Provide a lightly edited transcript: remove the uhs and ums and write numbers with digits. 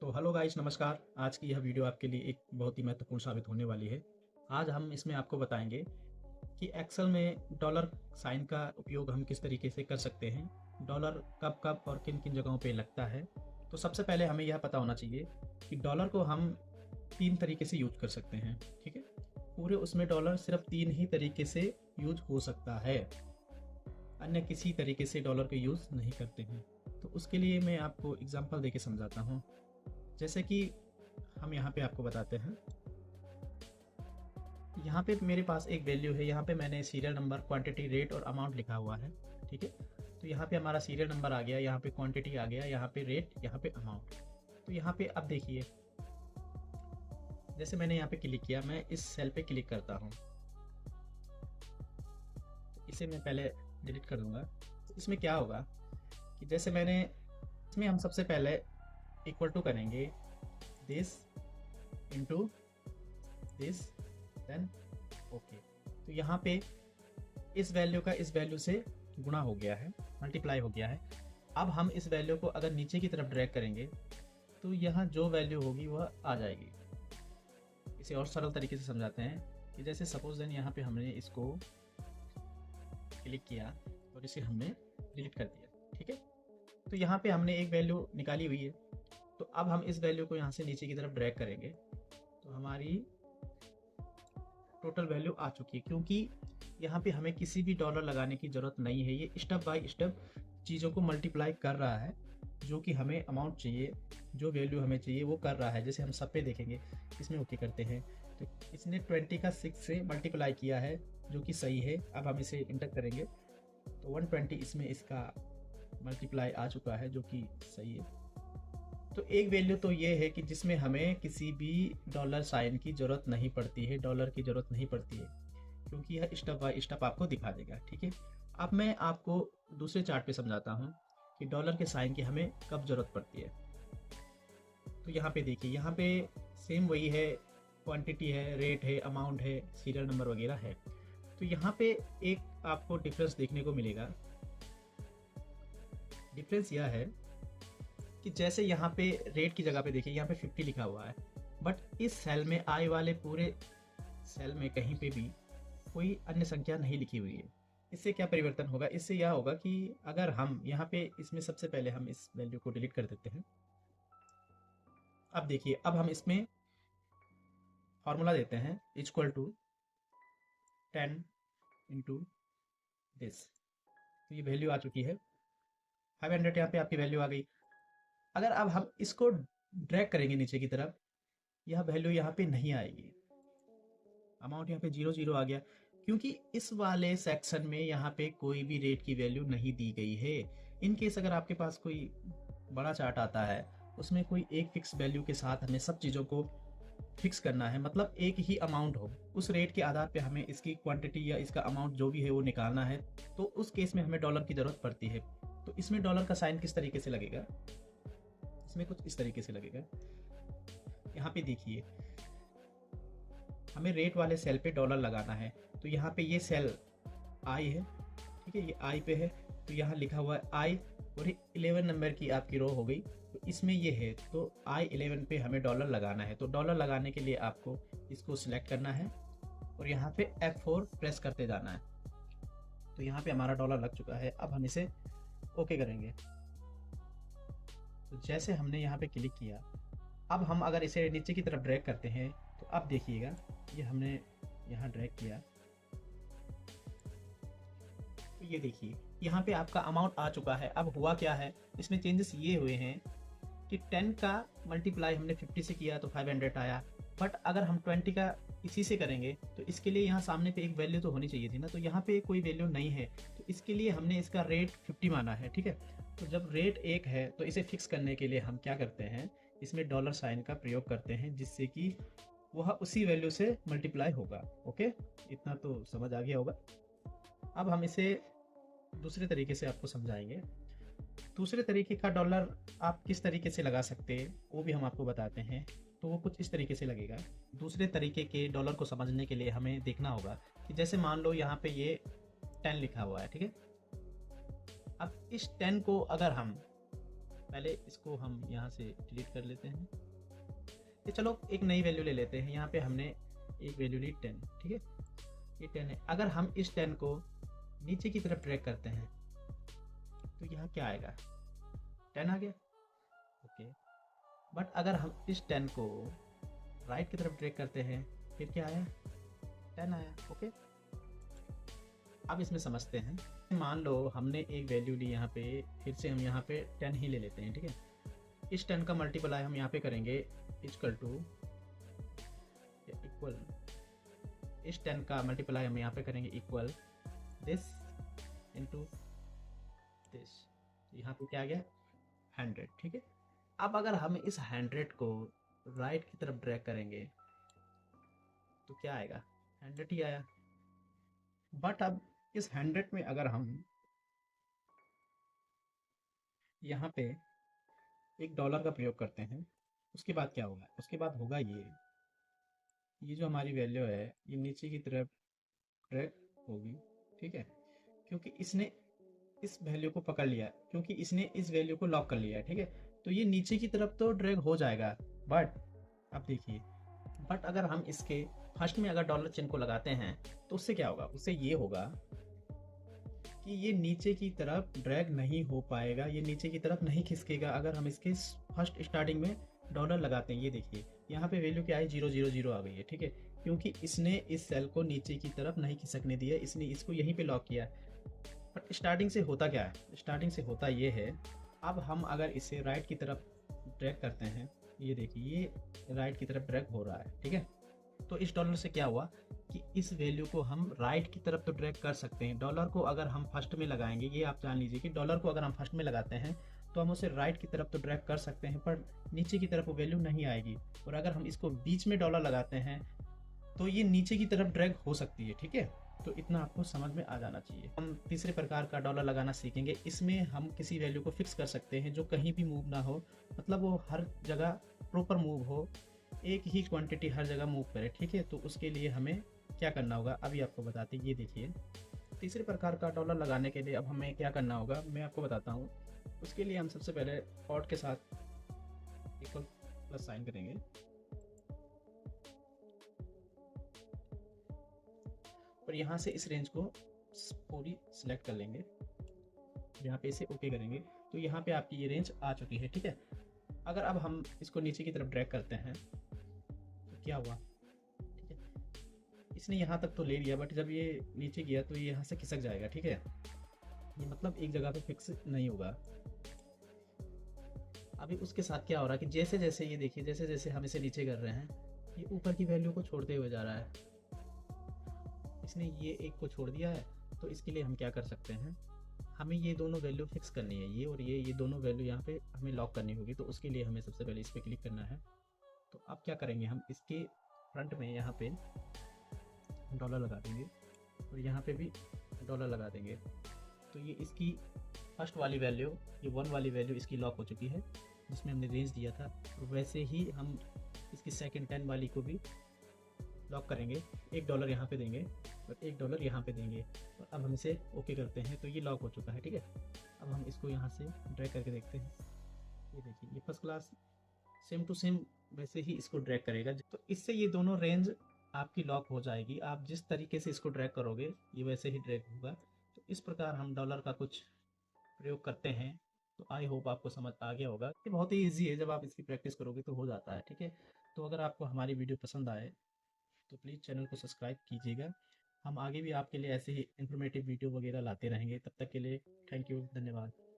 तो hello guys, नमस्कार। आज की यह वीडियो आपके लिए एक बहुत ही महत्वपूर्ण साबित होने वाली है। आज हम इसमें आपको बताएंगे कि एक्सेल में डॉलर साइन का उपयोग हम किस तरीके से कर सकते हैं, डॉलर कब कब और किन किन जगहों पे लगता है। तो सबसे पहले हमें यह पता होना चाहिए कि डॉलर को हम तीन तरीके से यूज कर सकते हैं। ठीक है, पूरे उसमें डॉलर सिर्फ तीन ही तरीके से यूज हो सकता है, अन्य किसी तरीके से डॉलर को यूज़ नहीं करते हैं। तो उसके लिए मैं आपको एग्जांपल देके समझाता हूँ। जैसे कि हम यहाँ पे आपको बताते हैं, यहाँ पे मेरे पास एक वैल्यू है, यहाँ पे मैंने सीरियल नंबर, क्वांटिटी, रेट और अमाउंट लिखा हुआ है। ठीक है, तो यहाँ पे हमारा सीरियल नंबर आ गया, यहाँ पे क्वांटिटी आ गया, यहाँ पे रेट, यहाँ पे अमाउंट। तो यहाँ पे अब देखिए, जैसे मैंने यहाँ पे क्लिक किया, मैं इस सेल पे क्लिक करता हूँ, इसे मैं पहले डिलीट कर दूंगा। तो इसमें क्या होगा कि जैसे मैंने इसमें हम सबसे पहले इक्वल टू करेंगे this into this, then okay. तो यहाँ पे इस वैल्यू का इस वैल्यू से गुणा हो गया है, मल्टीप्लाई हो गया है। अब हम इस वैल्यू को अगर नीचे की तरफ ड्रैग करेंगे तो यहाँ जो वैल्यू होगी वह आ जाएगी। इसे और सरल तरीके से समझाते हैं कि जैसे सपोज देन यहाँ पे हमने इसको क्लिक किया और इसे हमने डिलीट कर दिया। ठीक है, तो यहाँ पे हमने एक वैल्यू निकाली हुई है। तो अब हम इस वैल्यू को यहाँ से नीचे की तरफ ड्रैग करेंगे तो हमारी टोटल वैल्यू आ चुकी है, क्योंकि यहाँ पे हमें किसी भी डॉलर लगाने की ज़रूरत नहीं है। ये स्टेप बाय स्टेप चीज़ों को मल्टीप्लाई कर रहा है, जो कि हमें अमाउंट चाहिए, जो वैल्यू हमें चाहिए वो कर रहा है। जैसे हम सब पे देखेंगे, इसमें ओके करते हैं तो इसने 20 का 6 से मल्टीप्लाई किया है, जो कि सही है। अब हम इसे इंटर करेंगे तो 120 इसमें इसका मल्टीप्लाई आ चुका है, जो कि सही है। तो एक वैल्यू तो ये है कि जिसमें हमें किसी भी डॉलर साइन की ज़रूरत नहीं पड़ती है, डॉलर की ज़रूरत नहीं पड़ती है, क्योंकि यह स्टेप बाय स्टेप आपको दिखा देगा। ठीक है, अब मैं आपको दूसरे चार्ट पे समझाता हूँ कि डॉलर के साइन की हमें कब ज़रूरत पड़ती है। तो यहाँ पे देखिए, यहाँ पे सेम वही है, क्वांटिटी है, रेट है, अमाउंट है, सीरियल नंबर वगैरह है। तो यहाँ पे एक आपको डिफरेंस देखने को मिलेगा। डिफरेंस यह है कि जैसे यहाँ पे रेट की जगह पे देखिए, यहाँ पे 50 लिखा हुआ है, बट इस सेल में आई वाले पूरे सेल में कहीं पे भी कोई अन्य संख्या नहीं लिखी हुई है। इससे क्या परिवर्तन होगा? इससे यह होगा कि अगर हम यहाँ पे इसमें सबसे पहले हम इस वैल्यू को डिलीट कर देते हैं। अब देखिए, अब हम इसमें फॉर्मूला देते हैं, इक्वल टू 10 इंटू दिस। तो ये वैल्यू आ चुकी है 500, यहाँ पे आपकी वैल्यू आ गई। अगर अब हम इसको ड्रैग करेंगे नीचे की तरफ, यह वैल्यू यहाँ पे नहीं आएगी, अमाउंट यहाँ पे 0 आ गया, क्योंकि इस वाले सेक्शन में यहाँ पे कोई भी रेट की वैल्यू नहीं दी गई है। इन केस अगर आपके पास कोई बड़ा चार्ट आता है, उसमें कोई एक फिक्स वैल्यू के साथ हमें सब चीज़ों को फिक्स करना है, मतलब एक ही अमाउंट हो, उस रेट के आधार पे हमें इसकी क्वांटिटी या इसका अमाउंट जो भी है वो निकालना है, तो उस केस में हमें डॉलर की ज़रूरत पड़ती है। तो इसमें डॉलर का साइन किस तरीके से लगेगा? इसमें कुछ इस तरीके से लगेगा। यहाँ पे देखिए, हमें रेट वाले सेल पे डॉलर लगाना है, तो यहाँ पे ये सेल आई है, ठीक है, ये आई पे है, तो यहाँ लिखा हुआ है आई, और 11 नंबर की आपकी रो हो गई, तो इसमें ये है, तो I11 पे हमें डॉलर लगाना है। तो डॉलर लगाने के लिए आपको इसको सिलेक्ट करना है और यहाँ पे F4 प्रेस करते जाना है। तो यहाँ पे हमारा डॉलर लग चुका है। अब हम इसे ओके करेंगे। तो जैसे हमने यहाँ पे क्लिक किया, अब हम अगर इसे नीचे की तरफ ड्रैग करते हैं तो अब देखिएगा, ये हमने यहाँ ड्रैग किया तो ये देखिए, यहाँ पे आपका अमाउंट आ चुका है। अब हुआ क्या है, इसमें चेंजेस ये हुए हैं कि 10 का मल्टीप्लाई हमने 50 से किया तो 500 आया, बट अगर हम 20 का इसी से करेंगे तो इसके लिए यहाँ सामने पे एक वैल्यू तो होनी चाहिए थी ना, तो यहाँ पे कोई वैल्यू नहीं है, तो इसके लिए हमने इसका रेट 50 माना है। ठीक है, तो जब रेट 1 है तो इसे फिक्स करने के लिए हम क्या करते हैं, इसमें डॉलर साइन का प्रयोग करते हैं, जिससे कि वह उसी वैल्यू से मल्टीप्लाई होगा। ओके, इतना तो समझ आ गया होगा। अब हम इसे दूसरे तरीके से आपको समझाएंगे। दूसरे तरीके का डॉलर आप किस तरीके से लगा सकते हैं वो भी हम आपको बताते हैं। तो वो कुछ इस तरीके से लगेगा। दूसरे तरीके के डॉलर को समझने के लिए हमें देखना होगा कि जैसे मान लो यहाँ पे ये 10 लिखा हुआ है, ठीक है। अब इस 10 को अगर हम पहले इसको हम यहाँ से डिलीट कर लेते हैं। तो चलो एक नई वैल्यू ले लेते हैं। यहाँ पे हमने एक वैल्यू ली 10, ठीक है, ये 10 है। अगर हम इस 10 को नीचे की तरफ ड्रैग करते हैं तो यहाँ क्या आएगा, 10 आ गया, ओके। बट अगर हम इस 10 को राइट की तरफ ड्रैग करते हैं फिर क्या आया, 10 आया, ओके। अब इसमें समझते हैं। मान लो हमने एक वैल्यू ली यहाँ पे, फिर से हम यहाँ पे 10 ही ले लेते हैं, ठीक है। इस 10 का मल्टीप्लाई हम यहाँ पे करेंगे इक्वल टू इक्वल, इस 10 का मल्टीप्लाई हम यहाँ पे करेंगे इक्वल दिस इनटू दिस, यहाँ पे क्या आ गया 100, ठीक है। अब अगर हम इस 100 को राइट की तरफ ड्रैग करेंगे तो क्या आएगा, 100 ही आया। बट अब इस 100 में अगर हम यहाँ पे $1 का प्रयोग करते हैं उसके बाद क्या होगा, उसके बाद होगा ये जो हमारी वैल्यू है ये नीचे की तरफ ड्रैग होगी, ठीक है, क्योंकि इसने इस वैल्यू को पकड़ लिया, क्योंकि इसने इस वैल्यू को लॉक कर लिया है, ठीक है। तो ये नीचे की तरफ तो ड्रैग हो जाएगा। बट अब देखिए, बट अगर हम इसके फर्स्ट में अगर डॉलर चिन्ह को लगाते हैं तो उससे क्या होगा, उससे ये होगा कि ये नीचे की तरफ ड्रैग नहीं हो पाएगा, ये नीचे की तरफ नहीं खिसकेगा अगर हम इसके फर्स्ट स्टार्टिंग में डॉलर लगाते हैं। ये देखिए यहाँ पे वैल्यू क्या है, 000 आ गई है, ठीक है, क्योंकि इसने इस सेल को नीचे की तरफ नहीं खिसकने दिया, इसने इसको यहीं पे लॉक किया है। बट स्टार्टिंग से होता क्या है, स्टार्टिंग से होता ये है, अब हम अगर इसे राइट की तरफ ड्रैग करते हैं, ये देखिए ये राइट की तरफ ड्रैग हो रहा है, ठीक है। तो इस डॉलर से क्या हुआ कि इस वैल्यू को हम राइट की तरफ तो ड्रैग कर सकते हैं। डॉलर को अगर हम फर्स्ट में लगाएंगे, ये आप जान लीजिए कि डॉलर को अगर हम फर्स्ट में लगाते हैं तो हम उसे राइट की तरफ तो ड्रैग कर सकते हैं, पर नीचे की तरफ वो वैल्यू नहीं आएगी। और अगर हम इसको बीच में डॉलर लगाते हैं तो ये नीचे की तरफ ड्रैग हो सकती है, ठीक है। तो इतना आपको समझ में आ जाना चाहिए। हम तीसरे प्रकार का डॉलर लगाना सीखेंगे। इसमें हम किसी वैल्यू को फिक्स कर सकते हैं जो कहीं भी मूव ना हो, मतलब वो हर जगह प्रॉपर मूव हो, एक ही क्वांटिटी हर जगह मूव करे, ठीक है। तो उसके लिए हमें क्या करना होगा अभी आपको बताते हैं। ये देखिए तीसरे प्रकार का डॉलर लगाने के लिए अब हमें क्या करना होगा मैं आपको बताता हूँ। उसके लिए हम सबसे पहले ऑड के साथ इक्वल प्लस साइन करेंगे और यहाँ से इस रेंज को पूरी सिलेक्ट कर लेंगे, यहाँ पे इसे ओके करेंगे तो यहाँ पे आपकी ये रेंज आ चुकी है, ठीक है। अगर अब हम इसको नीचे की तरफ ड्रैग करते हैं तो क्या हुआ, ठीक है, इसने यहाँ तक तो ले लिया बट जब ये नीचे गया तो ये यहाँ से खिसक जाएगा, ठीक है। ये मतलब एक जगह पे फिक्स नहीं होगा। अभी उसके साथ क्या हो रहा है कि जैसे जैसे ये देखिए जैसे जैसे हम इसे नीचे कर रहे हैं ये ऊपर की वैल्यू को छोड़ते हुए जा रहा है। इसने ये एक को छोड़ दिया है, तो इसके लिए हम क्या कर सकते हैं, हमें ये दोनों वैल्यू फिक्स करनी है, ये और ये दोनों वैल्यू यहाँ पे हमें लॉक करनी होगी। तो उसके लिए हमें सबसे पहले इस पर क्लिक करना है। तो अब क्या करेंगे, हम इसके फ्रंट में यहाँ पे डॉलर लगा देंगे और यहाँ पे भी डॉलर लगा देंगे। तो ये इसकी फर्स्ट वाली वैल्यू, ये 1 वाली वैल्यू इसकी लॉक हो चुकी है जिसमें हमने रेंज दिया था। और वैसे ही हम इसकी सेकंड 10 वाली को भी लॉक करेंगे, $1 यहाँ पे देंगे और $1 यहाँ पे देंगे। और अब हम इसे ओके करते हैं तो ये लॉक हो चुका है, ठीक है। अब हम इसको यहाँ से ड्रैग करके देखते हैं। ये देखिए ये first class same to same वैसे ही इसको ड्रैग करेगा। तो इससे ये दोनों रेंज आपकी लॉक हो जाएगी। आप जिस तरीके से इसको ड्रैग करोगे ये वैसे ही ड्रैग होगा। तो इस प्रकार हम डॉलर का कुछ प्रयोग करते हैं। तो आई होप आपको समझ आ गया होगा। ये बहुत ही ईजी है, जब आप इसकी प्रैक्टिस करोगे तो हो जाता है, ठीक है। तो अगर आपको हमारी वीडियो पसंद आए तो प्लीज़ चैनल को सब्सक्राइब कीजिएगा। हम आगे भी आपके लिए ऐसे ही इन्फॉर्मेटिव वीडियो वगैरह लाते रहेंगे। तब तक के लिए थैंक यू, धन्यवाद।